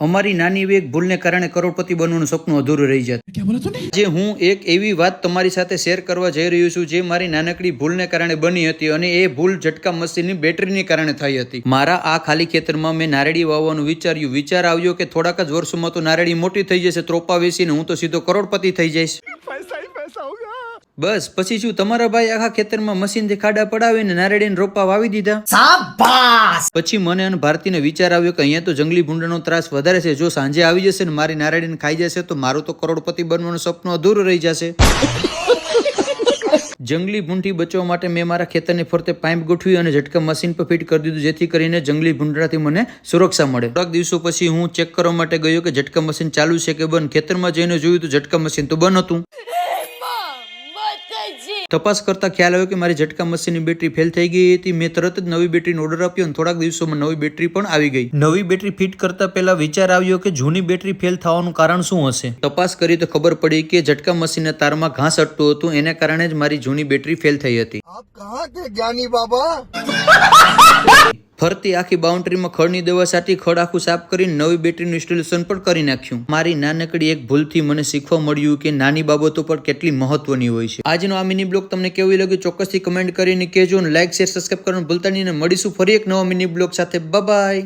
અમારી નાની એવી એક ભૂલને કારણે કરોડપતિ બનવાનું સપનું અધૂરું રહી જાય. જે હું એક એવી વાત તમારી સાથે શેર કરવા જઈ રહ્યો છું જે મારી નાનકડી ભૂલને કારણે બની હતી અને એ ભૂલ ઝટકા મશીનની બેટરીને કારણે થઈ હતી. મારા આ ખાલી ખેતરમાં મેં નારેડી વાવવાનું વિચાર્યું. વિચાર આવ્યો કે થોડાક જ વર્ષોમાં તો નારેડી મોટી થઈ જશે, ત્રોપા વેચીને હું તો સીધો કરોડપતિ થઈ જઈશ. બસ પછી શું, તમારા ભાઈ આખા ખેતરમાં મશીનથી ખાડા પડાવીને નારેડીને રોપા વાવી દીધા. શાબાશ! પછી મને અને ભારતીને વિચાર આવ્યો કે અહીંયા તો જંગલી ભૂંડાનો ત્રાસ વધારે છે. જો સાંજે આવી જશે ને મારી નારેડીને ખાઈ જશે તો મારું તો કરોડપતિ બનવાનું સપનું અધૂરું રહી જશે. જંગલી ભૂંડથી બચવા માટે મેં મારા ખેતરની ફરતે પાઇપ ગોઠવી અને ઝટકા મશીન પર ફિટ કરી દીધું, જેથી કરીને જંગલી ભૂંડાથી મને સુરક્ષા મળે. થોડાક દિવસો પછી હું ચેક કરવા માટે ગયો કે ઝટકા મશીન ચાલુ છે કે બંધ. ખેતરમાં જઈને જોયું તો ઝટકા મશીન તો બંધ હતું. તપાસ કરતા ખ્યાલ આવ્યો કે મારી ઝટકા મશીનની બેટરી ફેલ થઈ ગઈ હતી. મેં તરત જ નવી બેટરીનો ઓર્ડર આપ્યો અને થોડાક દિવસોમાં નવી બેટરી પણ આવી ગઈ. નવી બેટરી ફિટ કરતા પહેલા વિચાર આવ્યો કે જૂની બેટરી ફેલ થવાનું કારણ શું હશે. તપાસ કરી તો ખબર પડી કે ઝટકા મશીનના તારમાં ઘાસ અટતું હતું, એને કારણે જ મારી જૂની બેટરી ફેલ થઈ હતી. જ્ઞાની બાબા ફરતી આખી બાઉન્ડ્રીમાં ખડની દવા છાંટી ખડ આખું સાફ કરીને નવી બેટરીનું ઇન્સ્ટોલેશન પણ કરી નાખ્યું. મારી નાનકડી એક ભૂલથી મને શીખવા મળ્યું કે નાની બાબતો પણ કેટલી મહત્વની હોય છે. આજનો આ મિની બ્લોગ તમને કેવું લાગ્યું ચોક્કસથી કમેન્ટ કરીને કહેજો અને લાઈક શેર સબસ્ક્રાઇબ કરવાનું ભૂલતા નહીં. મળીશું ફરી એક નવા મિની બ્લોગ સાથે. બાય.